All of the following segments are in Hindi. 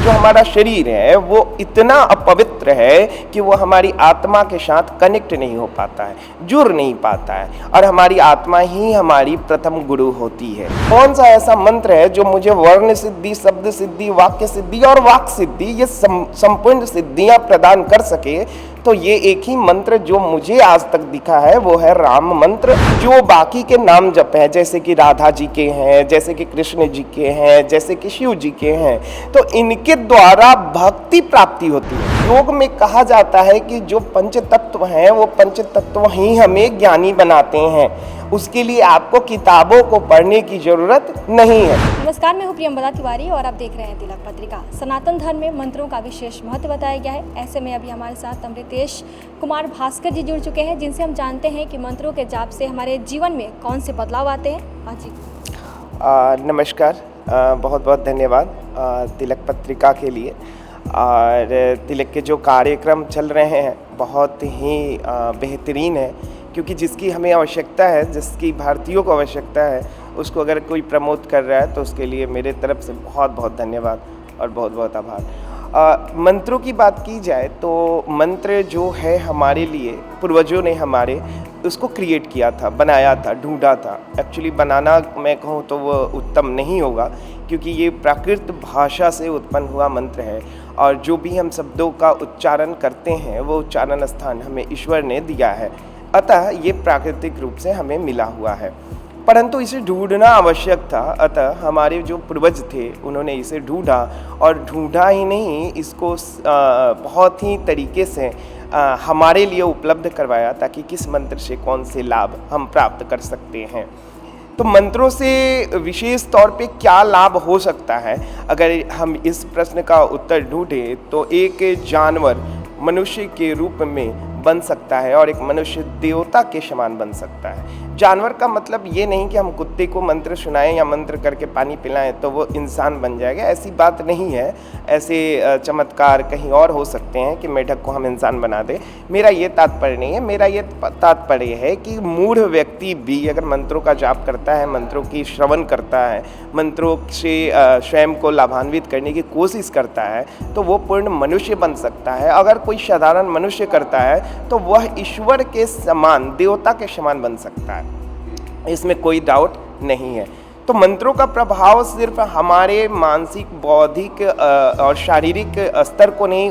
जो हमारा शरीर है वो इतना अपवित्र है कि वो हमारी आत्मा के साथ कनेक्ट नहीं हो पाता है, जुड़ नहीं पाता है, और हमारी आत्मा ही हमारी प्रथम गुरु होती है। कौन सा ऐसा मंत्र है जो मुझे वर्ण सिद्धि, शब्द सिद्धि, वाक्य सिद्धि और वाक सिद्धि, ये संपूर्ण सिद्धियां प्रदान कर सके? तो ये एक ही मंत्र जो मुझे आज तक दिखा है वो है राम मंत्र। जो बाकी के नाम जप हैं, जैसे कि राधा जी के हैं, जैसे कि कृष्ण जी के हैं, जैसे कि शिव जी के हैं, तो इनके द्वारा भक्ति प्राप्ति होती है। योग में कहा जाता है कि जो पंच तत्व हैं वो पंच तत्व ही हमें ज्ञानी बनाते हैं, उसके लिए आपको किताबों को पढ़ने की जरूरत नहीं है। नमस्कार, मैं हूँ प्रियंवदा तिवारी और आप देख रहे हैं तिलक पत्रिका। सनातन धर्म में मंत्रों का विशेष महत्व बताया गया है। ऐसे में अभी हमारे साथ अमृतेश कुमार भास्कर जी जुड़ चुके हैं, जिनसे हम जानते हैं कि मंत्रों के जाप से हमारे जीवन में कौन से बदलाव आते हैं। हाँ जी, नमस्कार, बहुत बहुत धन्यवाद तिलक पत्रिका के लिए। और तिलक के जो कार्यक्रम चल रहे हैं बहुत ही बेहतरीन है, क्योंकि जिसकी हमें आवश्यकता है, जिसकी भारतीयों को आवश्यकता है, उसको अगर कोई प्रमोट कर रहा है तो उसके लिए मेरे तरफ से बहुत बहुत धन्यवाद और बहुत बहुत आभार। मंत्रों की बात की जाए तो मंत्र जो है हमारे लिए पूर्वजों ने हमारे उसको क्रिएट किया था, बनाया था, ढूंढा था। एक्चुअली बनाना मैं कहूँ तो वो उत्तम नहीं होगा, क्योंकि ये प्राकृत भाषा से उत्पन्न हुआ मंत्र है, और जो भी हम शब्दों का उच्चारण करते हैं वो उच्चारण स्थान हमें ईश्वर ने दिया है, अतः ये प्राकृतिक रूप से हमें मिला हुआ है। परंतु इसे ढूंढना आवश्यक था, अतः हमारे जो पूर्वज थे उन्होंने इसे ढूंढा, और ढूंढा ही नहीं, इसको बहुत ही तरीके से हमारे लिए उपलब्ध करवाया, ताकि किस मंत्र से कौन से लाभ हम प्राप्त कर सकते हैं। तो मंत्रों से विशेष तौर पे क्या लाभ हो सकता है, अगर हम इस प्रश्न का उत्तर ढूंढें तो एक जानवर मनुष्य के रूप में बन सकता है, और एक मनुष्य देवता के समान बन सकता है। जानवर का मतलब ये नहीं कि हम कुत्ते को मंत्र सुनाएं या मंत्र करके पानी पिलाएं तो वो इंसान बन जाएगा, ऐसी बात नहीं है। ऐसे चमत्कार कहीं और हो सकते हैं कि मेढक को हम इंसान बना दें, मेरा ये तात्पर्य नहीं है। मेरा ये तात्पर्य है कि मूढ़ व्यक्ति भी अगर मंत्रों का जाप करता है, मंत्रों की श्रवण करता है, मंत्रों से स्वयं को लाभान्वित करने की कोशिश करता है, तो वो पूर्ण मनुष्य बन सकता है। अगर कोई साधारण मनुष्य करता है तो वह ईश्वर के समान, देवता के समान बन सकता है, इसमें कोई डाउट नहीं है। तो मंत्रों का प्रभाव सिर्फ हमारे मानसिक, बौद्धिक और शारीरिक स्तर को नहीं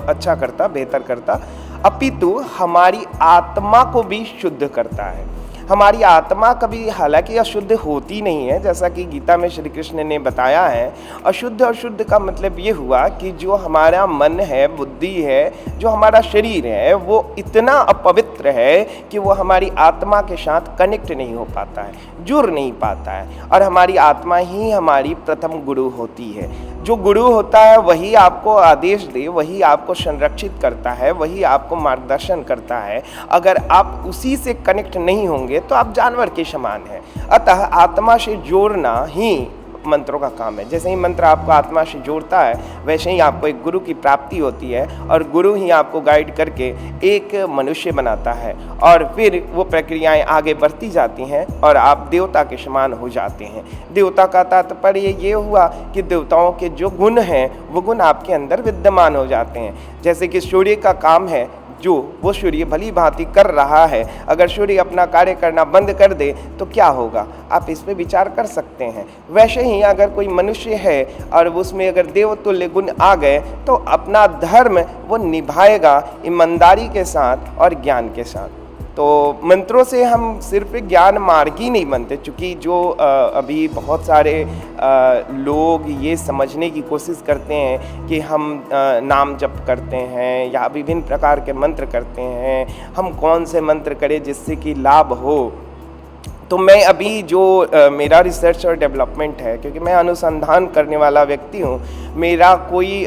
अच्छा करता, बेहतर करता, अपितु हमारी आत्मा को भी शुद्ध करता है। हमारी आत्मा कभी हालांकि अशुद्ध होती नहीं है, जैसा कि गीता में श्री कृष्ण ने बताया है। अशुद्ध और शुद्ध का मतलब ये हुआ कि जो हमारा मन है, बुद्धि है, जो हमारा शरीर है, वो इतना अपवित्र है कि वो हमारी आत्मा के साथ कनेक्ट नहीं हो पाता है, जुड़ नहीं पाता है, और हमारी आत्मा ही हमारी प्रथम गुरु होती है। जो गुरु होता है वही आपको आदेश दे, वही आपको संरक्षित करता है, वही आपको मार्गदर्शन करता है। अगर आप उसी से कनेक्ट नहीं होंगे तो आप जानवर के समान हैं। अतः आत्मा से जोड़ना ही मंत्रों का काम है। जैसे ही मंत्र आपको आत्मा से जोड़ता है, वैसे ही आपको एक गुरु की प्राप्ति होती है, और गुरु ही आपको गाइड करके एक मनुष्य बनाता है, और फिर वो प्रक्रियाएं आगे बढ़ती जाती हैं और आप देवता के समान हो जाते हैं। देवता का तात्पर्य ये हुआ कि देवताओं के जो गुण हैं वो गुण आपके अंदर विद्यमान हो जाते हैं। जैसे कि सूर्य का काम है, जो वो सूर्य भली भांति कर रहा है, अगर सूर्य अपना कार्य करना बंद कर दे तो क्या होगा, आप इस पे विचार कर सकते हैं। वैसे ही अगर कोई मनुष्य है और उसमें अगर देवतुल्य गुण आ गए तो अपना धर्म वो निभाएगा ईमानदारी के साथ और ज्ञान के साथ। तो मंत्रों से हम सिर्फ ज्ञान मार्ग ही नहीं बनते, चूँकि जो अभी बहुत सारे लोग ये समझने की कोशिश करते हैं कि हम नाम जप करते हैं या विभिन्न प्रकार के मंत्र करते हैं, हम कौन से मंत्र करें जिससे कि लाभ हो। तो मैं अभी जो मेरा रिसर्च और डेवलपमेंट है, क्योंकि मैं अनुसंधान करने वाला व्यक्ति हूँ, मेरा कोई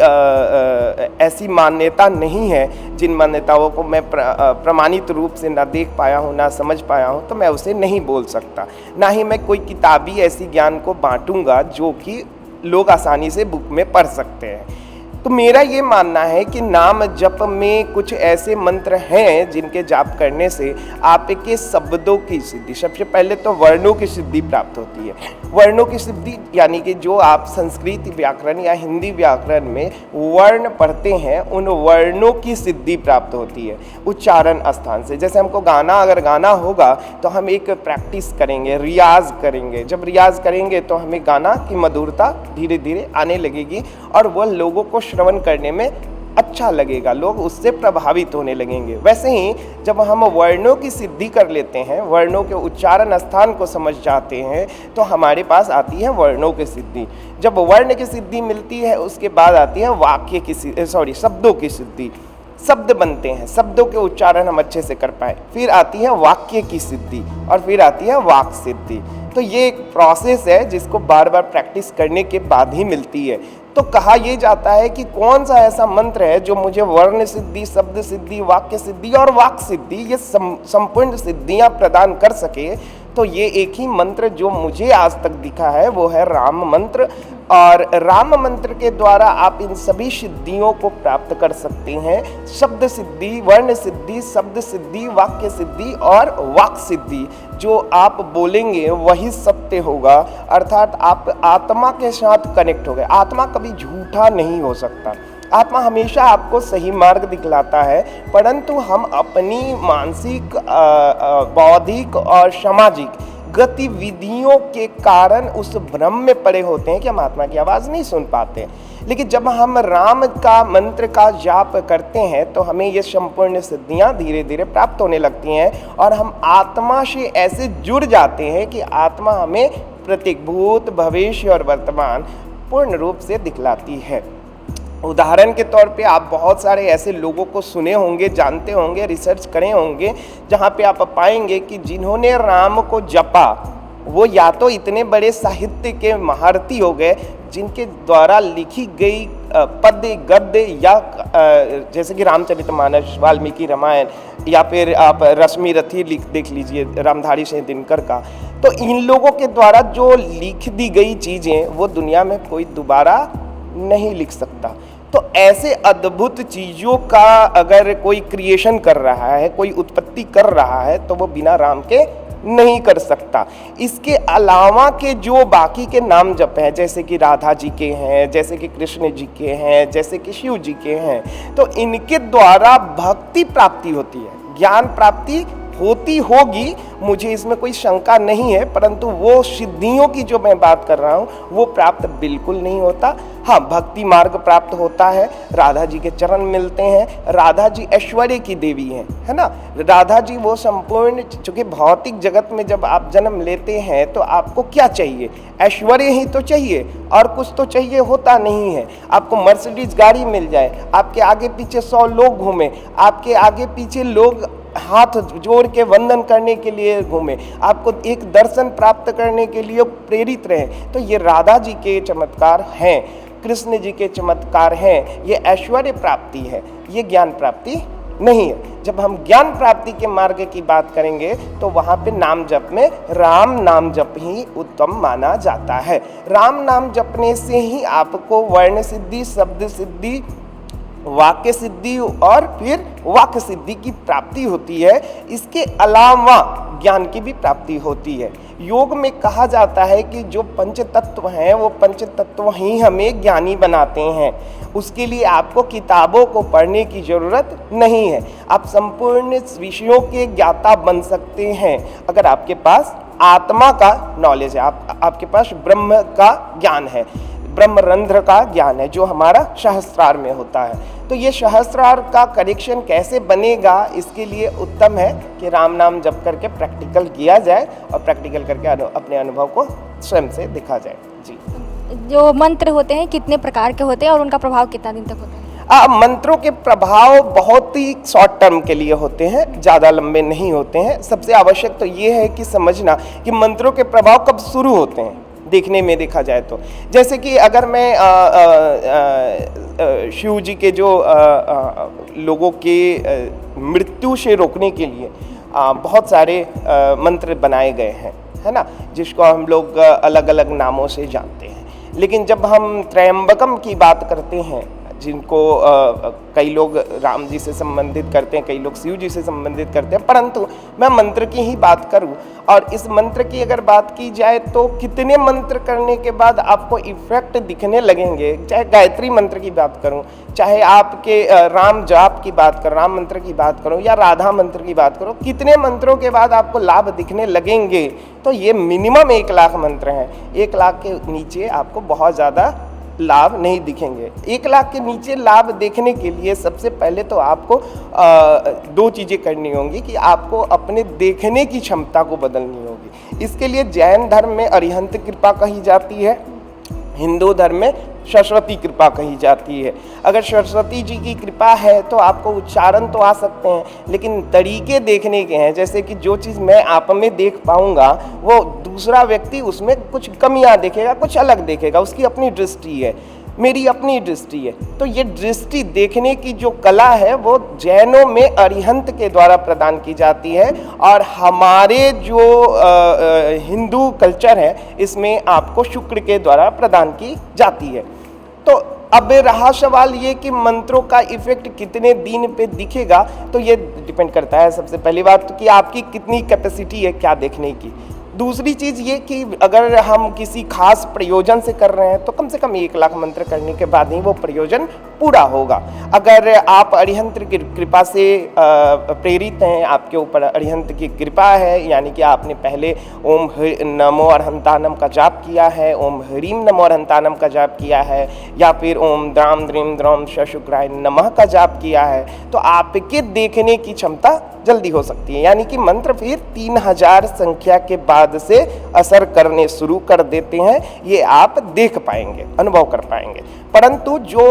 ऐसी मान्यता नहीं है जिन मान्यताओं को मैं प्रमाणित रूप से ना देख पाया हूँ, ना समझ पाया हूँ, तो मैं उसे नहीं बोल सकता। ना ही मैं कोई किताबी ऐसी ज्ञान को बांटूंगा जो कि लोग आसानी से बुक में पढ़ सकते हैं। तो मेरा ये मानना है कि नाम जप में कुछ ऐसे मंत्र हैं जिनके जाप करने से आपके शब्दों की सिद्धि, सबसे पहले तो वर्णों की सिद्धि प्राप्त होती है। वर्णों की सिद्धि यानी कि जो आप संस्कृत व्याकरण या हिंदी व्याकरण में वर्ण पढ़ते हैं उन वर्णों की सिद्धि प्राप्त होती है उच्चारण स्थान से। जैसे हमको अगर गाना होगा तो हम एक प्रैक्टिस करेंगे, रियाज करेंगे। जब रियाज करेंगे तो हमें गाना की मधुरता धीरे धीरे आने लगेगी और वह लोगों को श्रवण करने में अच्छा लगेगा, लोग उससे प्रभावित होने लगेंगे। वैसे ही जब हम वर्णों की सिद्धि कर लेते हैं, वर्णों के उच्चारण स्थान को समझ जाते हैं, तो हमारे पास आती है वर्णों की सिद्धि। जब वर्ण की सिद्धि मिलती है उसके बाद आती है शब्दों की सिद्धि। शब्द बनते हैं, शब्दों के उच्चारण हम अच्छे से कर पाए। फिर आती है वाक्य की सिद्धि और फिर आती है वाक सिद्धि। तो ये एक प्रोसेस है जिसको बार बार प्रैक्टिस करने के बाद ही मिलती है। तो कहा यह जाता है कि कौन सा ऐसा मंत्र है जो मुझे वर्ण सिद्धि, शब्द सिद्धि, वाक्य सिद्धि और वाक सिद्धि ये संपूर्ण सिद्धियां प्रदान कर सके। तो ये एक ही मंत्र जो मुझे आज तक दिखा है वो है राम मंत्र। और राम मंत्र के द्वारा आप इन सभी सिद्धियों को प्राप्त कर सकते हैं। शब्द सिद्धि, वर्ण सिद्धि, शब्द सिद्धि, वाक्य सिद्धि और वाक सिद्धि। जो आप बोलेंगे वही सत्य होगा, अर्थात आप आत्मा के साथ कनेक्ट हो गए। आत्मा कभी झूठा नहीं हो सकता, आत्मा हमेशा आपको सही मार्ग दिखलाता है, परंतु हम अपनी मानसिक, बौद्धिक और सामाजिक गतिविधियों के कारण उस भ्रम में पड़े होते हैं कि हम आत्मा की आवाज़ नहीं सुन पाते। लेकिन जब हम राम का मंत्र का जाप करते हैं तो हमें ये संपूर्ण सिद्धियां धीरे धीरे प्राप्त होने लगती हैं और हम आत्मा से ऐसे जुड़ जाते हैं कि आत्मा हमें प्रतीक, भूत, भविष्य और वर्तमान पूर्ण रूप से दिखलाती है। उदाहरण के तौर पे आप बहुत सारे ऐसे लोगों को सुने होंगे, जानते होंगे, रिसर्च करे होंगे, जहाँ पे आप पाएंगे कि जिन्होंने राम को जपा वो या तो इतने बड़े साहित्य के महारथी हो गए जिनके द्वारा लिखी गई पद्य, गद्य या जैसे कि रामचरितमानस, वाल्मीकि रामायण या फिर आप रश्मि रथी देख लीजिए रामधारी सिंह दिनकर का। तो इन लोगों के द्वारा जो लिख दी गई चीज़ें वो दुनिया में कोई दोबारा नहीं लिख सकता। तो ऐसे अद्भुत चीज़ों का अगर कोई क्रिएशन कर रहा है, कोई उत्पत्ति कर रहा है, तो वो बिना राम के नहीं कर सकता। इसके अलावा के जो बाकी के नाम जप हैं, जैसे कि राधा जी के हैं, जैसे कि कृष्ण जी के हैं, जैसे कि शिव जी के हैं, तो इनके द्वारा भक्ति प्राप्ति होती है, ज्ञान प्राप्ति होती होगी, मुझे इसमें कोई शंका नहीं है, परंतु वो सिद्धियों की जो मैं बात कर रहा हूँ वो प्राप्त बिल्कुल नहीं होता। हाँ, भक्ति मार्ग प्राप्त होता है, राधा जी के चरण मिलते हैं। राधा जी ऐश्वर्य की देवी हैं, है ना। राधा जी वो संपूर्ण, चूँकि भौतिक जगत में जब आप जन्म लेते हैं तो आपको क्या चाहिए? ऐश्वर्य ही तो चाहिए, और कुछ तो चाहिए होता नहीं है। आपको मर्सिडीज गाड़ी मिल जाए, आपके आगे पीछे 100 लोग घूमें, आपके आगे पीछे लोग हाथ जोड़ के वंदन करने के लिए घूमे, आपको एक दर्शन प्राप्त करने के लिए प्रेरित रहे, तो ये राधा जी के चमत्कार हैं, कृष्ण जी के चमत्कार हैं। ये ऐश्वर्य प्राप्ति है, ये ज्ञान प्राप्ति नहीं है। जब हम ज्ञान प्राप्ति के मार्ग की बात करेंगे तो वहाँ पे नाम जप में राम नाम जप ही उत्तम माना जाता है। राम नाम जपने से ही आपको वर्ण सिद्धि, शब्द सिद्धि, वाक्य सिद्धि और फिर वाक सिद्धि की प्राप्ति होती है। इसके अलावा ज्ञान की भी प्राप्ति होती है। योग में कहा जाता है कि जो पंच तत्व हैं वो पंच तत्व ही हमें ज्ञानी बनाते हैं। उसके लिए आपको किताबों को पढ़ने की ज़रूरत नहीं है, आप संपूर्ण विषयों के ज्ञाता बन सकते हैं अगर आपके पास आत्मा का नॉलेज है, आपके पास ब्रह्म का ज्ञान है, ब्रह्मरंध्र का ज्ञान है जो हमारा सहस्त्रार में होता है। तो ये सहस्त्रार का कनेक्शन कैसे बनेगा, इसके लिए उत्तम है कि राम नाम जप करके प्रैक्टिकल किया जाए और प्रैक्टिकल करके अपने अनुभव को स्वयं से दिखा जाए। जी, जो मंत्र होते हैं कितने प्रकार के होते हैं और उनका प्रभाव कितना दिन तक होता है? मंत्रों के प्रभाव बहुत ही शॉर्ट टर्म के लिए होते हैं, ज़्यादा लंबे नहीं होते हैं। सबसे आवश्यक तो ये है कि समझना कि मंत्रों के प्रभाव कब शुरू होते हैं। देखने में देखा जाए तो जैसे कि अगर मैं शिव जी के जो लोगों के मृत्यु से रोकने के लिए बहुत सारे मंत्र बनाए गए हैं, है ना, जिसको हम लोग अलग अलग नामों से जानते हैं। लेकिन जब हम त्रयंबकम की बात करते हैं, जिनको कई लोग राम जी से संबंधित करते हैं, कई लोग शिव जी से संबंधित करते हैं, परंतु मैं मंत्र की ही बात करूं और इस मंत्र की अगर बात की जाए तो कितने मंत्र करने के बाद आपको इफेक्ट दिखने लगेंगे। चाहे गायत्री मंत्र की बात करूं, चाहे आपके राम जाप की बात करूं, राम मंत्र की बात करूं या राधा मंत्र की बात करूं, कितने मंत्रों के बाद आपको लाभ दिखने लगेंगे। तो ये मिनिमम 1 लाख मंत्र हैं। 1 लाख के नीचे आपको बहुत ज़्यादा लाभ नहीं दिखेंगे। 1 लाख के नीचे लाभ देखने के लिए सबसे पहले तो आपको 2 चीज़ें करनी होंगी कि आपको अपने देखने की क्षमता को बदलनी होगी। इसके लिए जैन धर्म में अरिहंत कृपा कही जाती है, हिंदू धर्म में सरस्वती कृपा कही जाती है। अगर सरस्वती जी की कृपा है तो आपको उच्चारण तो आ सकते हैं, लेकिन तरीके देखने के हैं। जैसे कि जो चीज़ मैं आप में देख पाऊंगा वो दूसरा व्यक्ति उसमें कुछ कमियां देखेगा, कुछ अलग देखेगा, उसकी अपनी दृष्टि है, मेरी अपनी दृष्टि है। तो ये दृष्टि देखने की जो कला है वो जैनों में अरिहंत के द्वारा प्रदान की जाती है और हमारे जो हिंदू कल्चर है इसमें आपको शुक्र के द्वारा प्रदान की जाती है। तो अब रहा सवाल ये कि मंत्रों का इफेक्ट कितने दिन पे दिखेगा, तो ये डिपेंड करता है सबसे पहली बात कि आपकी कितनी कैपेसिटी है क्या देखने की। दूसरी चीज़ ये कि अगर हम किसी खास प्रयोजन से कर रहे हैं तो कम से कम 1 लाख मंत्र करने के बाद ही वो प्रयोजन पूरा होगा। अगर आप अरिहंत की कृपा से प्रेरित हैं, आपके ऊपर अरिहंत की कृपा है, यानी कि आपने पहले ओम नमो अरहंतानम का जाप किया है, ओम ह्रीम नमो अरहंतानम का जाप किया है, या फिर ओम द्राम द्रीम द्रौम शुक्राय नमः का जाप किया है, तो आपके देखने की क्षमता जल्दी हो सकती है। यानी कि मंत्र फिर 3000 संख्या के बाद से असर करने शुरू कर देते हैं, ये आप देख पाएंगे, अनुभव कर पाएंगे। परंतु जो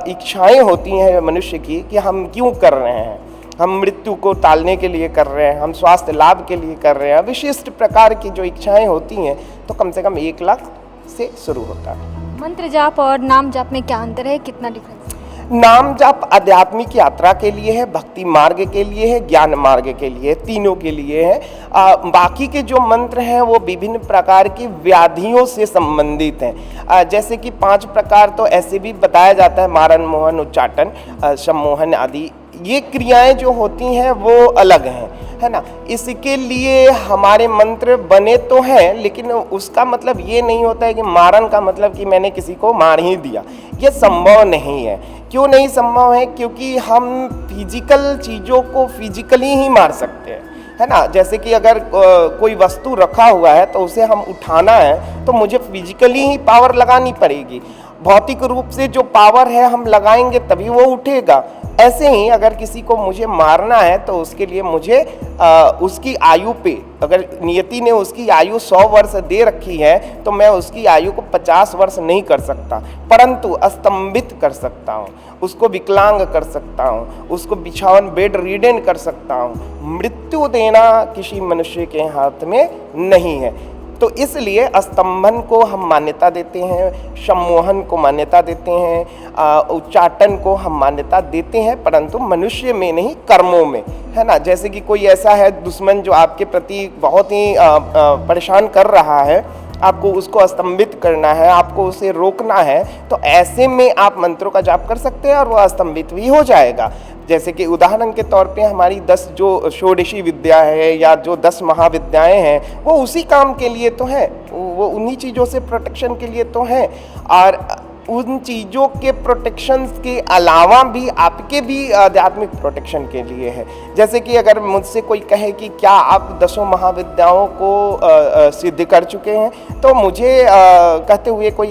इच्छाएं होती हैं मनुष्य की कि हम क्यों कर रहे हैं, हम मृत्यु को टालने के लिए कर रहे हैं, हम स्वास्थ्य लाभ के लिए कर रहे हैं, विशिष्ट प्रकार की जो इच्छाएं होती हैं, तो कम से कम 1 लाख से शुरू होता है। मंत्र जाप और नाम जाप में क्या अंतर है, कितना डिफरेंस? नाम जाप आध्यात्मिक यात्रा के लिए है, भक्ति मार्ग के लिए है, ज्ञान मार्ग के लिए, तीनों के लिए है। बाकी के जो मंत्र हैं वो विभिन्न प्रकार की व्याधियों से संबंधित हैं। जैसे कि 5 प्रकार तो ऐसे भी बताया जाता है, मारण, मोहन, उच्चाटन, सम्मोहन आदि। ये क्रियाएं जो होती हैं वो अलग हैं, है ना। इसके लिए हमारे मंत्र बने तो हैं, लेकिन उसका मतलब ये नहीं होता है कि मारन का मतलब कि मैंने किसी को मार ही दिया, ये संभव नहीं है। क्यों नहीं संभव है? क्योंकि हम फिजिकल चीज़ों को फिजिकली ही मार सकते हैं, है ना। जैसे कि अगर कोई वस्तु रखा हुआ है तो उसे हम उठाना है तो मुझे फिजिकली ही पावर लगानी पड़ेगी। भौतिक रूप से जो पावर है हम लगाएंगे तभी वो उठेगा। ऐसे ही अगर किसी को मुझे मारना है तो उसके लिए मुझे उसकी आयु पे, अगर नियति ने उसकी आयु 100 वर्ष दे रखी है तो मैं उसकी आयु को 50 वर्ष नहीं कर सकता, परंतु स्तंभित कर सकता हूँ, उसको विकलांग कर सकता हूँ, उसको बिछावन बेड रीडन कर सकता हूँ। मृत्यु देना किसी मनुष्य के हाथ में नहीं है। तो इसलिए स्तंभन को हम मान्यता देते हैं, सम्मोहन को मान्यता देते हैं, उच्चाटन को हम मान्यता देते हैं, परंतु मनुष्य में नहीं, कर्मों में, है ना। जैसे कि कोई ऐसा है दुश्मन जो आपके प्रति बहुत ही परेशान कर रहा है, आपको उसको स्तंभित करना है, आपको उसे रोकना है, तो ऐसे में आप मंत्रों का जाप कर सकते हैं और वह स्तंभित भी हो जाएगा। जैसे कि उदाहरण के तौर पे हमारी 10 जो षोडशी विद्या है या जो 10 महाविद्याएं हैं वो उसी काम के लिए तो हैं, वो उन्हीं चीज़ों से प्रोटेक्शन के लिए तो हैं। और उन चीज़ों के प्रोटेक्शन के अलावा भी आपके भी आध्यात्मिक प्रोटेक्शन के लिए है। जैसे कि अगर मुझसे कोई कहे कि क्या आप 10 महाविद्याओं को सिद्ध कर चुके हैं, तो मुझे कहते हुए कोई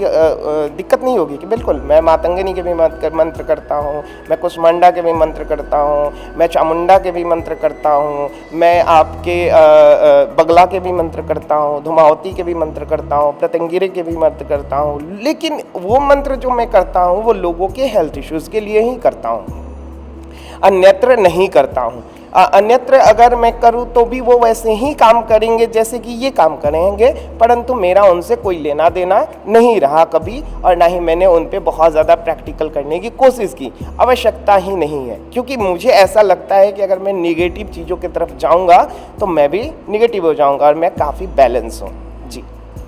दिक्कत नहीं होगी कि बिल्कुल मैं मातंगनी के भी मंत्र करता हूँ, मैं कुष्मांडा के भी मंत्र करता हूँ, मैं चामुंडा के भी मंत्र करता हूँ, मैं आपके बगला के भी मंत्र करता हूँ, धुमावती के भी मंत्र करता हूँ, प्रतंगिरे के भी मंत्र करता हूँ। लेकिन वो मंत्र जो मैं करता हूँ वो लोगों के हेल्थ इश्यूज़ के लिए ही करता हूँ, अन्यत्र नहीं करता हूँ। अन्यत्र अगर मैं करूँ तो भी वो वैसे ही काम करेंगे जैसे कि ये काम करेंगे, परंतु मेरा उनसे कोई लेना देना नहीं रहा कभी, और ना ही मैंने उन पे बहुत ज़्यादा प्रैक्टिकल करने की कोशिश की, आवश्यकता ही नहीं है। क्योंकि मुझे ऐसा लगता है कि अगर मैं निगेटिव चीज़ों की तरफ जाऊँगा तो मैं भी निगेटिव हो जाऊँगा, और मैं काफ़ी बैलेंस हूँ। जी।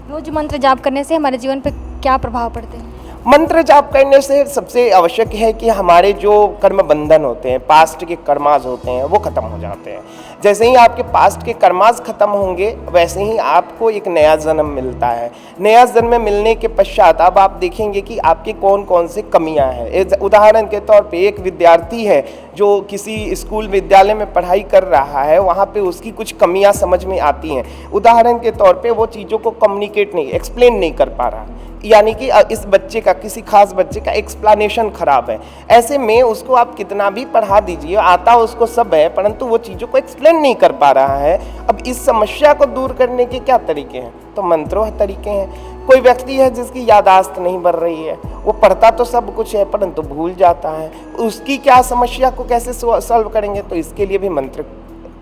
रोज मंत्र जाप करने से हमारे जीवन पर क्या प्रभाव पड़ते हैं? मंत्र जाप करने से सबसे आवश्यक है कि हमारे जो कर्म बंधन होते हैं, पास्ट के कर्माज होते हैं, वो खत्म हो जाते हैं। जैसे ही आपके पास्ट के कर्माज खत्म होंगे वैसे ही आपको एक नया जन्म मिलता है। नया जन्म मिलने के पश्चात अब आप देखेंगे कि आपकी कौन कौन सी कमियां हैं। उदाहरण के तौर पे एक विद्यार्थी है जो किसी स्कूल विद्यालय में पढ़ाई कर रहा है, वहाँ पे उसकी कुछ कमियां समझ में आती हैं। उदाहरण के तौर पे वो चीज़ों को कम्युनिकेट नहीं, एक्सप्लेन नहीं कर पा रहा, यानी कि इस बच्चे का, किसी खास बच्चे का एक्सप्लेनेशन खराब है। ऐसे में उसको आप कितना भी पढ़ा दीजिए, आता उसको सब है, परंतु वो चीज़ों को एक्सप्लेन नहीं कर पा रहा है। अब इस समस्या को दूर करने के क्या तरीके हैं? तो मंत्रों तरीके हैं। कोई व्यक्ति है जिसकी याददाश्त नहीं बढ़ रही है, वो पढ़ता तो सब कुछ है परंतु भूल जाता है, उसकी क्या समस्या को कैसे सॉल्व करेंगे? तो इसके लिए भी मंत्र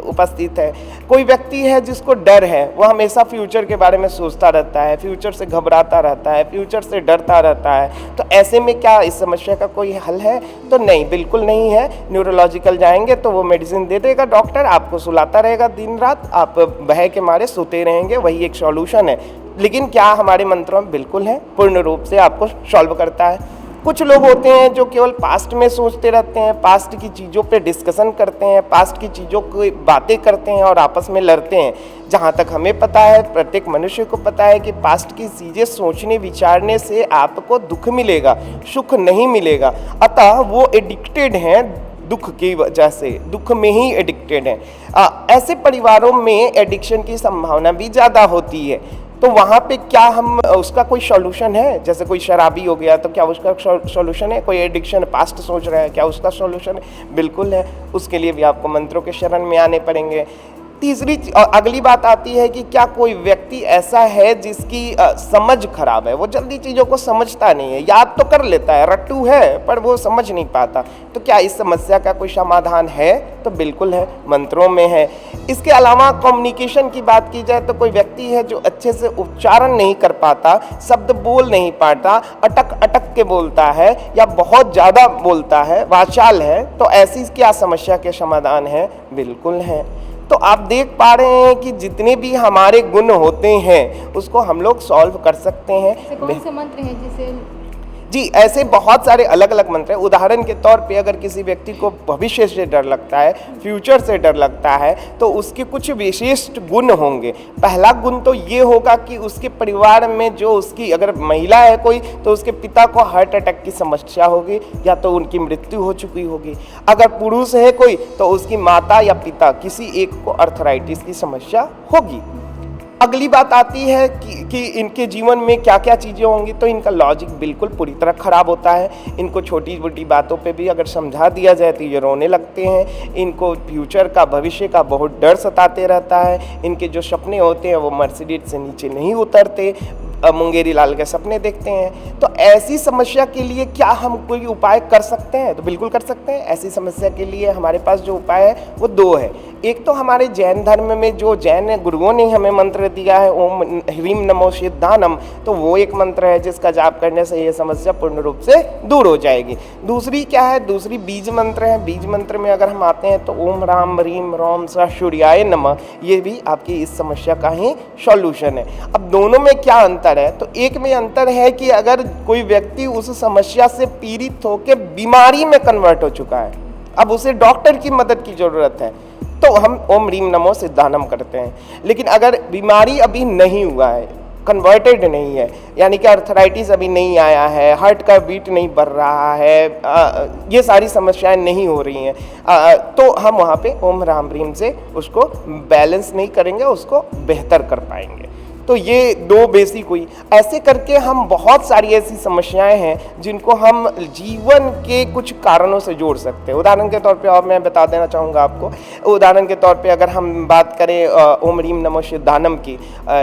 उपस्थित है। कोई व्यक्ति है जिसको डर है, वो हमेशा फ्यूचर के बारे में सोचता रहता है, फ्यूचर से घबराता रहता है, फ्यूचर से डरता रहता है, तो ऐसे में क्या इस समस्या का कोई हल है? तो नहीं, बिल्कुल नहीं है। न्यूरोलॉजिकल जाएंगे तो वो मेडिसिन दे देगा डॉक्टर, आपको सुलाता रहेगा दिन रात, आप भय के मारे सोते रहेंगे, वही एक सॉल्यूशन है। लेकिन क्या हमारे मंत्रों में? बिल्कुल है, पूर्ण रूप से आपको सॉल्व करता है। कुछ लोग होते हैं जो केवल पास्ट में सोचते रहते हैं, पास्ट की चीज़ों पे डिस्कशन करते हैं, पास्ट की चीज़ों की बातें करते हैं और आपस में लड़ते हैं। जहाँ तक हमें पता है, प्रत्येक मनुष्य को पता है कि पास्ट की चीज़ें सोचने विचारने से आपको दुख मिलेगा, सुख नहीं मिलेगा। अतः वो एडिक्टेड हैं दुख की वजह से, दुख में ही एडिक्टेड हैं। ऐसे परिवारों में एडिक्शन की संभावना भी ज़्यादा होती है। तो वहाँ पे क्या हम उसका कोई सॉल्यूशन है? जैसे कोई शराबी हो गया तो क्या उसका सॉल्यूशन है? कोई एडिक्शन पास्ट सोच रहा है, क्या उसका सॉल्यूशन है? बिल्कुल है। उसके लिए भी आपको मंत्रों के शरण में आने पड़ेंगे। तीसरी अगली बात आती है कि क्या कोई व्यक्ति ऐसा है जिसकी समझ खराब है, वो जल्दी चीज़ों को समझता नहीं है, याद तो कर लेता है, रट्टू है पर वो समझ नहीं पाता, तो क्या इस समस्या का कोई समाधान है? तो बिल्कुल है, मंत्रों में है। इसके अलावा कम्युनिकेशन की बात की जाए तो कोई व्यक्ति है जो अच्छे से उच्चारण नहीं कर पाता, शब्द बोल नहीं पाता, अटक अटक के बोलता है या बहुत ज़्यादा बोलता है, वाचाल है, तो ऐसी क्या समस्या के समाधान है? बिल्कुल है। तो आप देख पा रहे हैं कि जितने भी हमारे गुण होते हैं उसको हम लोग सॉल्व कर सकते हैं। कौन से मंत्र हैं जिसे? जी, ऐसे बहुत सारे अलग अलग मंत्र हैं। उदाहरण के तौर पे अगर किसी व्यक्ति को भविष्य से डर लगता है, फ्यूचर से डर लगता है, तो उसके कुछ विशिष्ट गुण होंगे। पहला गुण तो ये होगा कि उसके परिवार में जो उसकी, अगर महिला है कोई, तो उसके पिता को हार्ट अटैक की समस्या होगी या तो उनकी मृत्यु हो चुकी होगी। अगर पुरुष है कोई तो उसकी माता या पिता किसी एक को अर्थराइटिस की समस्या होगी। अगली बात आती है कि इनके जीवन में क्या क्या चीज़ें होंगी, तो इनका लॉजिक बिल्कुल पूरी तरह ख़राब होता है। इनको छोटी छोटी बातों पे भी अगर समझा दिया जाए तो ये रोने लगते हैं। इनको फ्यूचर का, भविष्य का बहुत डर सताते रहता है। इनके जो सपने होते हैं वो मर्सिडीज से नीचे नहीं उतरते, मुंगेरी लाल के सपने देखते हैं। तो ऐसी समस्या के लिए क्या हम कोई उपाय कर सकते हैं? तो बिल्कुल कर सकते हैं। ऐसी समस्या के लिए हमारे पास जो उपाय है वो दो है। एक तो हमारे जैन धर्म में जो जैन गुरुओं ने हमें मंत्र दिया है, ओम ह्रीम नमो सिद्धानम, तो वो एक मंत्र है जिसका जाप करने से ये समस्या पूर्ण रूप से दूर हो जाएगी। दूसरी क्या है? दूसरी बीज मंत्र है। बीज मंत्र में अगर हम आते हैं तो ओम राम ह्रीम रोम स सूर्याय नमः, ये भी आपकी इस समस्या का ही सॉल्यूशन है। अब दोनों में क्या अंतर है? तो एक में अंतर है कि अगर कोई व्यक्ति उस समस्या से पीड़ित होकर बीमारी में कन्वर्ट हो चुका है, अब उसे डॉक्टर की मदद की जरूरत है, तो हम ओम ह्रीम नमो सिद्धानम करते हैं। लेकिन अगर बीमारी अभी नहीं हुआ है, कन्वर्टेड नहीं है, यानी कि अर्थराइटिस अभी नहीं आया है, हार्ट का बीट नहीं बढ़ रहा है, ये सारी समस्याएं नहीं हो रही हैं, तो हम वहाँ पे ओम राम ह्रीम से उसको बैलेंस नहीं करेंगे, उसको बेहतर कर पाएंगे। तो ये दो बेसिक हुई। ऐसे करके हम बहुत सारी ऐसी समस्याएं हैं जिनको हम जीवन के कुछ कारणों से जोड़ सकते हैं। उदाहरण के तौर पे और मैं बता देना चाहूँगा आपको, उदाहरण के तौर पे अगर हम बात करें ओम ह्रीम नमो सिद्धानम की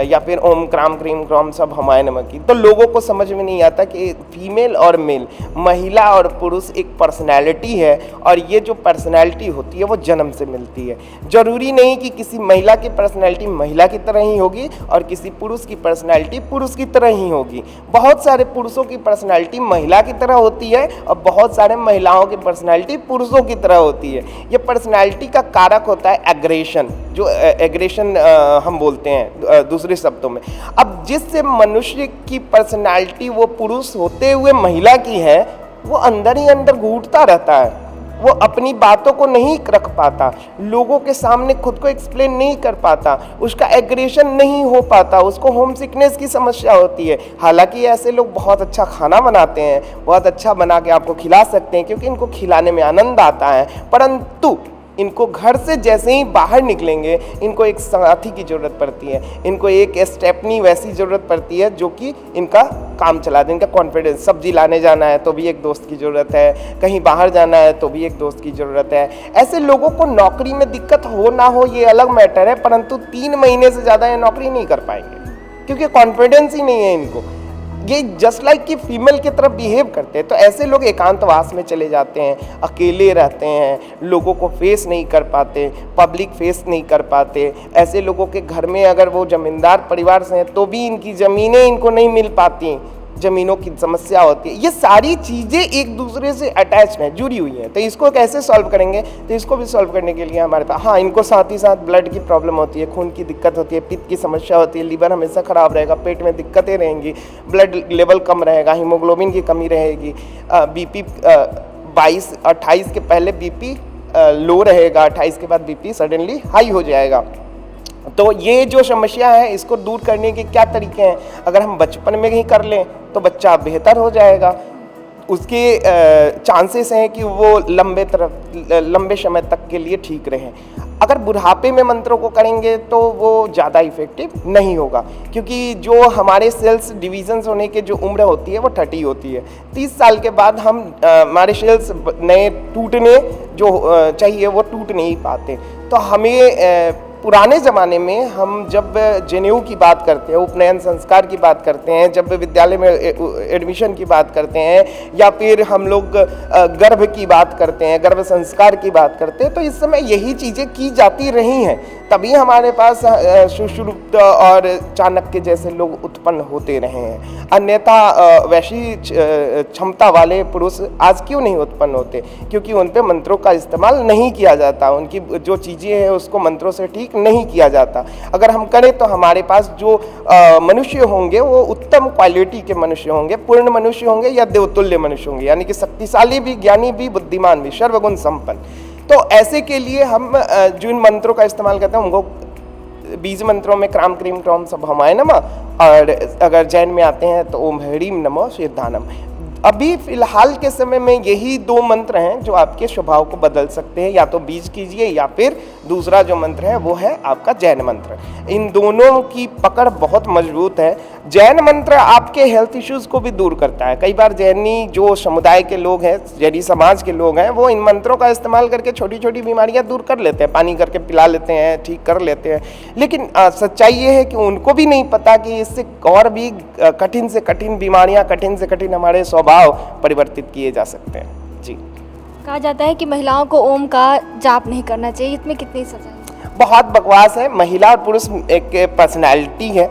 या फिर ओम क्राम क्रीम क्रोम सब हमाय नमः की, तो लोगों को समझ में नहीं आता कि फीमेल और मेल, महिला और पुरुष एक पर्सनैलिटी है, और ये जो पर्सनैलिटी होती है वो जन्म से मिलती है। जरूरी नहीं कि किसी महिला की पर्सनैलिटी महिला की तरह ही होगी और किसी किसी पुरुष की पर्सनैलिटी पुरुष की तरह ही होगी। बहुत सारे पुरुषों की पर्सनैलिटी महिला की तरह होती है और बहुत सारे महिलाओं की पर्सनैलिटी पुरुषों की तरह होती है। ये पर्सनैलिटी का कारक होता है एग्रेशन, जो एग्रेशन हम बोलते हैं दूसरे शब्दों में। अब जिससे मनुष्य की पर्सनैलिटी वो पुरुष होते हुए महिला की है, वो अंदर ही अंदर घूटता रहता है, वो अपनी बातों को नहीं रख पाता, लोगों के सामने खुद को एक्सप्लेन नहीं कर पाता, उसका एग्रेशन नहीं हो पाता, उसको होम सिकनेस की समस्या होती है। हालांकि ऐसे लोग बहुत अच्छा खाना बनाते हैं, बहुत अच्छा बना के आपको खिला सकते हैं क्योंकि इनको खिलाने में आनंद आता है, परंतु इनको घर से जैसे ही बाहर निकलेंगे इनको एक साथी की ज़रूरत पड़ती है, इनको एक स्टेपनी वैसी ज़रूरत पड़ती है जो कि इनका काम चला दे, इनका कॉन्फिडेंस। सब्जी लाने जाना है तो भी एक दोस्त की ज़रूरत है, कहीं बाहर जाना है तो भी एक दोस्त की ज़रूरत है। ऐसे लोगों को नौकरी में दिक्कत हो ना हो ये अलग मैटर है, परंतु 3 महीने से ज़्यादा ये नौकरी नहीं कर पाएंगे क्योंकि कॉन्फिडेंस ही नहीं है इनको। ये जस्ट लाइक कि फीमेल की तरफ बिहेव करते हैं। तो ऐसे लोग एकांतवास में चले जाते हैं, अकेले रहते हैं, लोगों को फेस नहीं कर पाते, पब्लिक फेस नहीं कर पाते। ऐसे लोगों के घर में अगर वो जमींदार परिवार से हैं तो भी इनकी ज़मीनें इनको नहीं मिल पाती, ज़मीनों की समस्या होती है। ये सारी चीज़ें एक दूसरे से अटैच हैं, जुड़ी हुई हैं। तो इसको कैसे सॉल्व करेंगे? तो इसको भी सॉल्व करने के लिए हमारे पास, हाँ, इनको साथ ही साथ ब्लड की प्रॉब्लम होती है, खून की दिक्कत होती है, पित्त की समस्या होती है, लीवर हमेशा ख़राब रहेगा, पेट में दिक्कतें रहेंगी, ब्लड लेवल कम रहेगा, हीमोग्लोबिन की कमी रहेगी, बीपी 22-28 के पहले बीपी लो रहेगा, 28 के बाद बीपी सडनली हाई हो जाएगा। तो ये जो समस्या है इसको दूर करने के क्या तरीके हैं? अगर हम बचपन में ही कर लें तो बच्चा बेहतर हो जाएगा, उसके चांसेस हैं कि वो लंबे समय तक के लिए ठीक रहे। अगर बुढ़ापे में मंत्रों को करेंगे तो वो ज़्यादा इफेक्टिव नहीं होगा क्योंकि जो हमारे सेल्स डिविजन्स होने की जो उम्र होती है वो 30 होती है। 30 साल के बाद हम हमारे सेल्स नए टूटने जो चाहिए वो टूट नहीं पाते। तो हमें पुराने ज़माने में हम जब जनेऊ की बात करते हैं, उपनयन संस्कार की बात करते हैं, जब विद्यालय में एडमिशन की बात करते हैं, या फिर हम लोग गर्भ की बात करते हैं, गर्भ संस्कार की बात करते हैं, तो इस समय यही चीज़ें की जाती रही हैं। तभी हमारे पास सुश्रुत और चाणक्य जैसे लोग उत्पन्न होते रहे हैं। अन्यथा वैसी क्षमता वाले पुरुष आज क्यों नहीं उत्पन्न होते? क्योंकि उन पे मंत्रों का इस्तेमाल नहीं किया जाता, उनकी जो चीज़ें हैं उसको मंत्रों से ठीक नहीं किया जाता। अगर हम करें तो हमारे पास जो मनुष्य होंगे वो उत्तम क्वालिटी के मनुष्य होंगे, पूर्ण मनुष्य होंगे या देवतुल्य मनुष्य होंगे, यानी कि शक्तिशाली भी, ज्ञानी भी, बुद्धिमान भी, सर्वगुण संपन्न। तो ऐसे के लिए हम जिन मंत्रों का इस्तेमाल करते हैं उनको बीज मंत्रों में क्राम क्रीम क्रोम सभमाय नमः, और अगर जैन में आते हैं तो ओम ह्रीम नमो सिद्धानम। अभी फिलहाल के समय में यही 2 मंत्र हैं जो आपके स्वभाव को बदल सकते हैं, या तो बीज कीजिए या फिर दूसरा जो मंत्र है वो है आपका जैन मंत्र। इन दोनों की पकड़ बहुत मजबूत है। जैन मंत्र आपके हेल्थ इश्यूज़ को भी दूर करता है। कई बार जैनी जो समुदाय के लोग हैं, जैनी समाज के लोग हैं, वो इन मंत्रों का इस्तेमाल करके छोटी छोटी बीमारियां दूर कर लेते हैं, पानी करके पिला लेते हैं, ठीक कर लेते हैं। लेकिन सच्चाई ये है कि उनको भी नहीं पता कि इससे और भी कठिन से कठिन बीमारियां, कठिन से कठिन हमारे स्वभाव परिवर्तित किए जा सकते हैं। जी, कहा जाता है कि महिलाओं को ओम का जाप नहीं करना चाहिए, इसमें कितनी सच्चाई है? बहुत बकवास है। महिला और पुरुष एक पर्सनैलिटी है,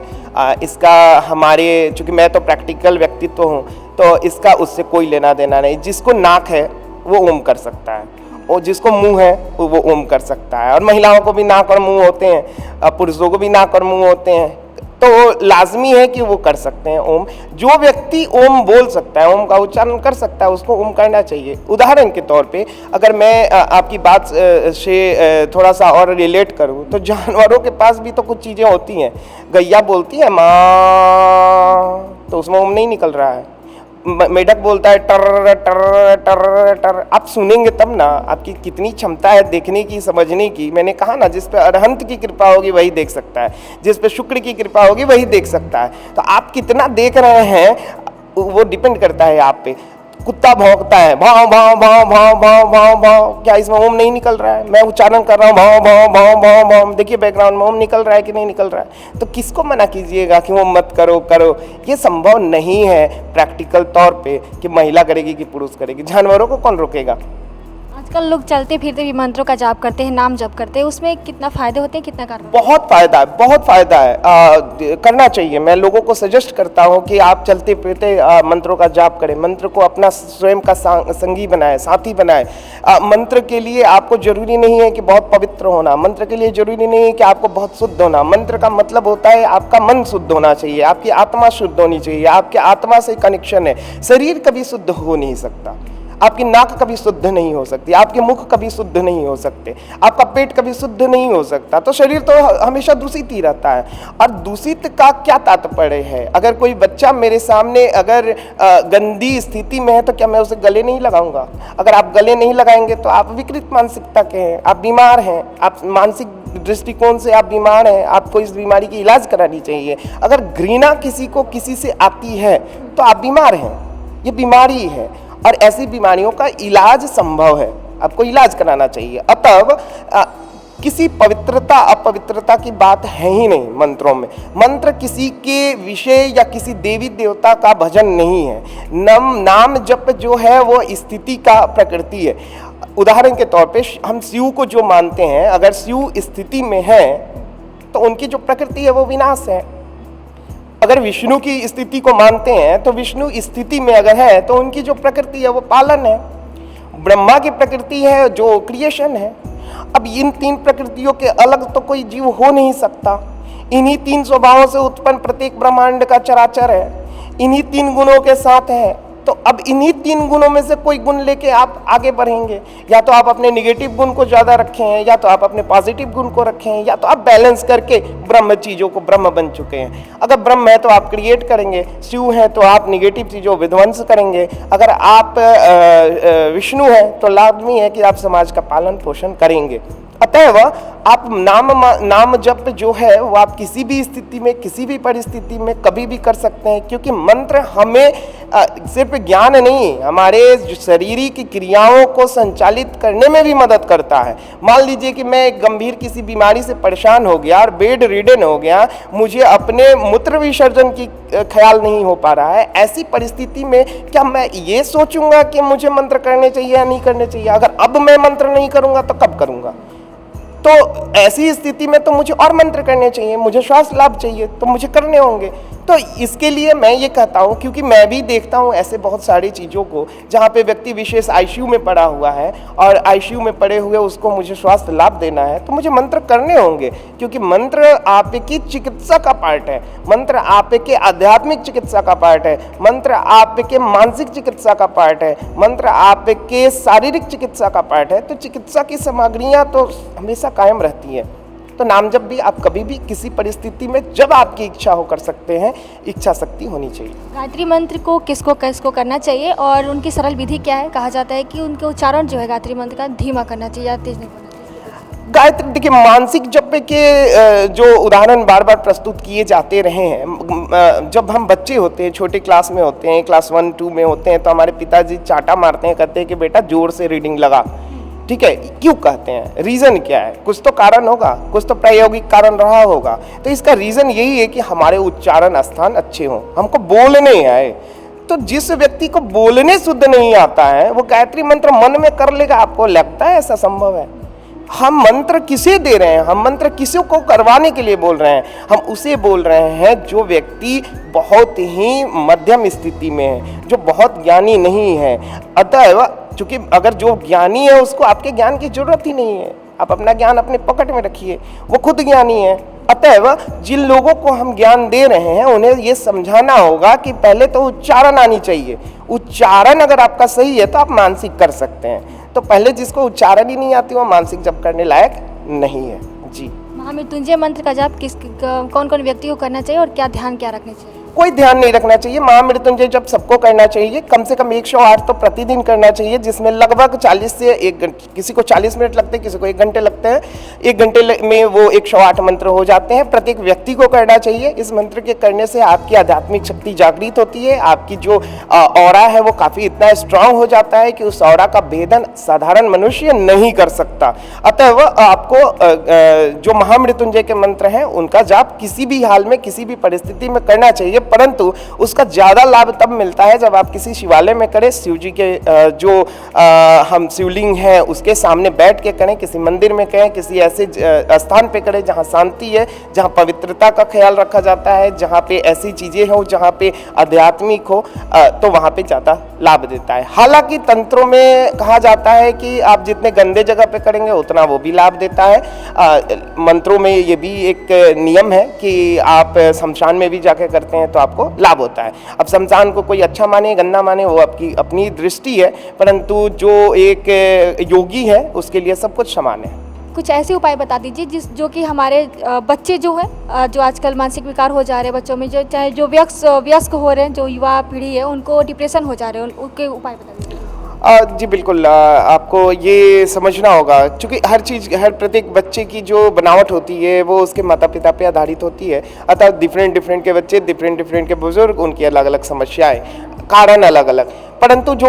इसका हमारे, चूँकि मैं तो प्रैक्टिकल व्यक्तित्व हूँ तो इसका उससे कोई लेना देना नहीं। जिसको नाक है वो ओम कर सकता है, और जिसको मुंह है वो ओम कर सकता है। और महिलाओं को भी नाक और मुंह होते हैं, पुरुषों को भी नाक और मुंह होते हैं, तो लाजमी है कि वो कर सकते हैं ओम। जो व्यक्ति ओम बोल सकता है, ओम का उच्चारण कर सकता है, उसको ओम करना चाहिए। उदाहरण के तौर पे अगर मैं आपकी बात से थोड़ा सा और रिलेट करूं तो जानवरों के पास भी तो कुछ चीज़ें होती हैं। गैया बोलती है माँ, तो उसमें ओम नहीं निकल रहा है। मेढक बोलता है टर टर टर टर। आप सुनेंगे तब ना, आपकी कितनी क्षमता है देखने की, समझने की। मैंने कहा ना, जिस पे अरहंत की कृपा होगी वही देख सकता है, जिस पे शुक्र की कृपा होगी वही देख सकता है। तो आप कितना देख रहे हैं वो डिपेंड करता है आप पे। कुत्ता भौंकता है, भाव भाव भाव भाव भाव भाव भाव, क्या इसमें ओम नहीं निकल रहा है? मैं उच्चारण कर रहा हूँ भाव भाव भाव भाव भाव, देखिए बैकग्राउंड में ओम निकल रहा है कि नहीं निकल रहा है? तो किसको मना कीजिएगा कि वो मत करो करो? ये संभव नहीं है प्रैक्टिकल तौर पे कि महिला करेगी कि पुरुष करेगी। जानवरों को कौन रोकेगा? आजकल लोग चलते फिरते भी मंत्रों का जाप करते हैं, नाम जप करते हैं, उसमें कितना फ़ायदे होते हैं, कितना कारण? बहुत फ़ायदा है, बहुत फ़ायदा है। करना चाहिए। मैं लोगों को सजेस्ट करता हूँ कि आप चलते फिरते मंत्रों का जाप करें, मंत्र को अपना स्वयं का संगी बनाए, साथी बनाए। मंत्र के लिए आपको जरूरी नहीं है कि बहुत पवित्र होना, मंत्र के लिए जरूरी नहीं है कि आपको बहुत शुद्ध होना। मंत्र का मतलब होता है आपका मन शुद्ध होना चाहिए, आपकी आत्मा शुद्ध होनी चाहिए, आपके आत्मा से कनेक्शन है। शरीर कभी शुद्ध हो नहीं सकता, आपकी नाक कभी शुद्ध नहीं हो सकती, आपके मुख कभी शुद्ध नहीं हो सकते, आपका पेट कभी शुद्ध नहीं हो सकता। तो शरीर तो हमेशा दूषित ही रहता है। और दूषित का क्या तात्पर्य है? अगर कोई बच्चा मेरे सामने अगर गंदी स्थिति में है तो क्या मैं उसे गले नहीं लगाऊंगा? अगर आप गले नहीं लगाएंगे तो आप विकृत मानसिकता के हैं, आप बीमार हैं, आप मानसिक दृष्टिकोण से आप बीमार हैं, आपको इस बीमारी की इलाज करानी चाहिए। अगर घृणा किसी को किसी से आती है तो आप बीमार हैं, ये बीमारी है और ऐसी बीमारियों का इलाज संभव है, आपको इलाज कराना चाहिए। अतः किसी पवित्रता अपवित्रता की बात है ही नहीं मंत्रों में। मंत्र किसी के विषय या किसी देवी देवता का भजन नहीं है। नाम जप जो है वो स्थिति का प्रकृति है। उदाहरण के तौर पे हम शिव को जो मानते हैं, अगर शिव स्थिति में है तो उनकी जो प्रकृति है वो विनाश है। अगर विष्णु की स्थिति को मानते हैं तो विष्णु स्थिति में अगर है तो उनकी जो प्रकृति है वो पालन है। ब्रह्मा की प्रकृति है जो क्रिएशन है। अब इन तीन प्रकृतियों के अलग तो कोई जीव हो नहीं सकता। इन्हीं तीन स्वभावों से उत्पन्न प्रत्येक ब्रह्मांड का चराचर है, इन्हीं तीन गुणों के साथ है। तो अब इन्हीं तीन गुणों में से कोई गुण लेके आप आगे बढ़ेंगे। या तो आप अपने निगेटिव गुण को ज़्यादा रखें हैं, या तो आप अपने पॉजिटिव गुण को रखें हैं, या तो आप बैलेंस करके ब्रह्म चीज़ों को ब्रह्म बन चुके हैं। अगर ब्रह्म है तो आप क्रिएट करेंगे, शिव है तो आप निगेटिव चीज़ों को विध्वंस करेंगे। अगर आप विष्णु हैं तो लाजमी है कि आप समाज का पालन पोषण करेंगे। अतएव आप नाम जप जो है वो आप किसी भी स्थिति में, किसी भी परिस्थिति में कभी भी कर सकते हैं, क्योंकि मंत्र हमें सिर्फ ज्ञान नहीं, हमारे शरीर की क्रियाओं को संचालित करने में भी मदद करता है। मान लीजिए कि मैं एक गंभीर किसी बीमारी से परेशान हो गया और बेड रिडन हो गया, मुझे अपने मूत्र विसर्जन की ख्याल नहीं हो पा रहा है। ऐसी परिस्थिति में क्या मैं ये सोचूंगा कि मुझे मंत्र करने चाहिए या नहीं करने चाहिए? अगर अब मैं मंत्र नहीं करूंगा तो कब करूंगा? तो ऐसी स्थिति में तो मुझे और मंत्र करने चाहिए, मुझे श्वास लाभ चाहिए तो मुझे करने होंगे। तो इसके लिए मैं ये कहता हूँ, क्योंकि मैं भी देखता हूँ ऐसे बहुत सारी चीज़ों को जहाँ पे व्यक्ति विशेष आईसीयू में पड़ा हुआ है और आईसीयू में पड़े हुए उसको मुझे स्वास्थ्य लाभ देना है, तो मुझे मंत्र करने होंगे। क्योंकि मंत्र आपकी चिकित्सा का पार्ट है, मंत्र आपके आध्यात्मिक चिकित्सा का पार्ट है, मंत्र आपके मानसिक चिकित्सा का पार्ट है, मंत्र आपके शारीरिक चिकित्सा का पार्ट है। तो चिकित्सा की सामग्रियाँ तो हमेशा कायम रहती हैं। तो नाम जब भी आप कभी भी किसी परिस्थिति में जब आपकी इच्छा हो कर सकते हैं, इच्छा शक्ति होनी चाहिए। गायत्री मंत्र को किसको करना चाहिए और उनकी सरल विधि क्या है? कहा जाता है कि उनके उच्चारण जो है गायत्री मंत्र का धीमा करना चाहिए या तेज नहीं करना चाहिए। गायत्री देखिए, मानसिक जप के जो उदाहरण बार बार प्रस्तुत किए जाते रहे हैं। जब हम बच्चे होते हैं, छोटे क्लास में होते हैं, क्लास 1-2 में होते हैं, तो हमारे पिताजी चाटा मारते हैं, कहते हैं कि बेटा जोर से रीडिंग लगा। ठीक है, क्यों कहते हैं? रीज़न क्या है? कुछ तो कारण होगा, कुछ तो प्रायोगिक कारण रहा होगा। तो इसका रीज़न यही है कि हमारे उच्चारण स्थान अच्छे हों, हमको बोलने आए। तो जिस व्यक्ति को बोलने शुद्ध नहीं आता है वो गायत्री मंत्र मन में कर लेगा, आपको लगता है ऐसा संभव है? हम मंत्र किसे दे रहे हैं? हम मंत्र किसी को करवाने के लिए बोल रहे हैं? हम उसे बोल रहे हैं जो व्यक्ति बहुत ही मध्यम स्थिति में है, जो बहुत ज्ञानी नहीं है। अतः चूंकि अगर जो ज्ञानी है उसको आपके ज्ञान की जरूरत ही नहीं है, आप अपना ज्ञान अपने पॉकेट में रखिए, वो खुद ज्ञानी है। अतः जिन लोगों को हम ज्ञान दे रहे हैं उन्हें ये समझाना होगा कि पहले तो उच्चारण आनी चाहिए। उच्चारण अगर आपका सही है तो आप मानसिक कर सकते हैं। तो पहले जिसको उच्चारण ही नहीं आती वो मानसिक जप करने लायक नहीं है। जी, महामृत्युंजय मंत्र का जाप कौन कौन व्यक्ति को करना चाहिए और क्या ध्यान क्या रखने चाहिए? कोई ध्यान नहीं रखना चाहिए। महामृत्युंजय जप सबको करना चाहिए, कम से कम 108 तो प्रतिदिन करना चाहिए, जिसमें लगभग 40 से 1 घंटे, किसी को 40 मिनट लगते हैं, किसी को 1 घंटे लगते हैं। 1 घंटे में वो 108 मंत्र हो जाते हैं। प्रत्येक व्यक्ति को करना चाहिए। इस मंत्र के करने से आपकी आध्यात्मिक शक्ति जागृत होती है, आपकी जो ऑरा है वो काफ़ी इतना स्ट्रांग हो जाता है कि उस ऑरा का भेदन साधारण मनुष्य नहीं कर सकता। अतः वह आपको जो महामृत्युंजय के मंत्र हैं उनका जाप किसी भी हाल में, किसी भी परिस्थिति में करना चाहिए। चाहिए, परंतु उसका ज़्यादा लाभ तब मिलता है जब आप किसी शिवालय में करें, शिव जी के जो हम शिवलिंग है उसके सामने बैठ के करें, किसी मंदिर में करें, किसी ऐसे स्थान पे करें जहाँ शांति है, जहाँ पवित्रता का ख्याल रखा जाता है, जहाँ पे ऐसी चीज़ें हो, जहाँ पे आध्यात्मिक हो, तो वहाँ पे ज़्यादा लाभ देता है। हालांकि तंत्रों में कहा जाता है कि आप जितने गंदे जगह पे करेंगे उतना वो भी लाभ देता है। मंत्रों में ये भी एक नियम है कि आप शमशान में भी जाके करते हैं तो आपको लाभ होता है। अब शमशान को कोई अच्छा माने गंदा माने वो आपकी अपनी दृष्टि है, परंतु जो एक योगी है उसके लिए सब कुछ समान है। कुछ ऐसे उपाय बता दीजिए जो कि हमारे बच्चे जो है जो आजकल मानसिक विकार हो जा रहे हैं बच्चों में, जो चाहे जो व्यस्क हो रहे हैं, जो युवा पीढ़ी है उनको डिप्रेशन हो जा रहे हैं, उनके उपाय बता दीजिए। जी बिल्कुल, आपको ये समझना होगा क्योंकि हर चीज़, हर प्रत्येक बच्चे की जो बनावट होती है वो उसके माता पिता पे आधारित होती है। अतः डिफरेंट के बच्चे, डिफरेंट के बुजुर्ग, उनकी अलग अलग समस्याएं, कारण अलग अलग, परंतु जो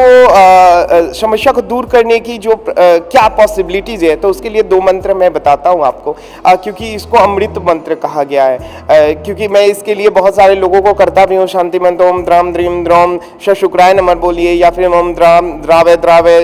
समस्या को दूर करने की जो क्या पॉसिबिलिटीज़ है, तो उसके लिए 2 मंत्र मैं बताता हूँ आपको, क्योंकि इसको अमृत मंत्र कहा गया है। क्योंकि मैं इसके लिए बहुत सारे लोगों को करता भी हूँ। शांति मंत्र ओम द्राम द्रीम द्रोम श शुक्राय नमः बोलिए, या फिर ओम द्राम द्रावे द्रावे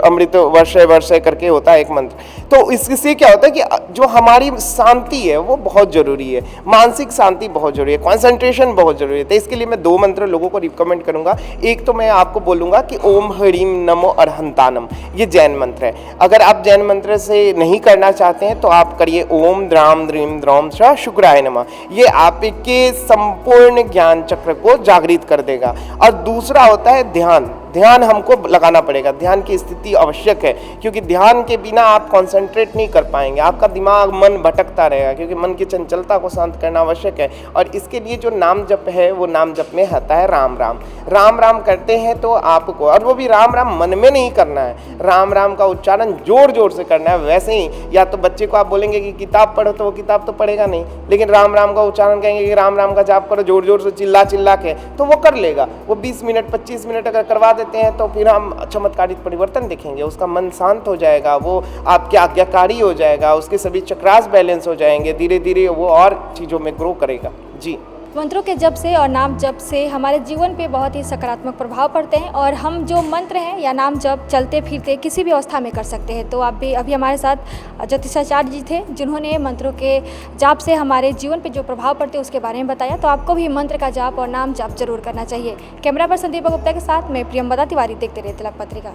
अमृत वर्षे वर्षे करके होता है एक मंत्र। तो इससे क्या होता है कि जो हमारी शांति है वो बहुत ज़रूरी है, मानसिक शांति बहुत ज़रूरी है, कॉन्सेंट्रेशन बहुत ज़रूरी है। तो इसके लिए मैं 2 मंत्र लोगों को रिकमेंड करूँगा। एक तो मैं आपको बोलूँगा कि ओम ह्रीम नमो अरहंतानम, ये जैन मंत्र है। अगर आप जैन मंत्र से नहीं करना चाहते हैं तो आप करिए ओम द्राम द्रीम द्रोम श शुक्राय नमः। ये आपके संपूर्ण ज्ञान चक्र को जागृत कर देगा। और दूसरा होता है ध्यान। ध्यान हमको लगाना पड़ेगा, ध्यान की स्थिति आवश्यक है, क्योंकि ध्यान के बिना आप कंसंट्रेट नहीं कर पाएंगे, आपका दिमाग मन भटकता रहेगा, क्योंकि मन की चंचलता को शांत करना आवश्यक है। और इसके लिए जो नाम जप है वो नाम जप में आता है राम राम। राम राम करते हैं तो आपको, और वो भी राम राम मन में नहीं करना है, राम राम का उच्चारण जोर जोर से करना है। वैसे ही या तो बच्चे को आप बोलेंगे कि किताब पढ़ो तो वो किताब तो पढ़ेगा नहीं, लेकिन राम राम का उच्चारण कहेंगे कि राम राम का जाप करो जोर जोर से चिल्ला चिल्ला के, तो वो कर लेगा। वो 20 मिनट 25 मिनट अगर करवा देते हैं तो फिर हम चमत्कारिक परिवर्तन देखेंगे। उसका मन शांत हो जाएगा, वो आपके आज्ञाकारी हो जाएगा, उसके सभी चक्रास बैलेंस हो जाएंगे, धीरे धीरे वो और चीज़ों में ग्रो करेगा। जी, मंत्रों के जप से और नाम जप से हमारे जीवन पे बहुत ही सकारात्मक प्रभाव पड़ते हैं, और हम जो मंत्र हैं या नाम जप चलते फिरते किसी भी अवस्था में कर सकते हैं। तो आप भी अभी हमारे साथ ज्योतिषाचार्य जी थे जिन्होंने मंत्रों के जाप से हमारे जीवन पे जो प्रभाव पड़ते हैं उसके बारे में बताया। तो आपको भी मंत्र का जाप और नाम जप जरूर करना चाहिए। कैमरा पर्सन दीपक गुप्ता के साथ मैं प्रियंवदा तिवारी, देखते रहे तिलक पत्रिका।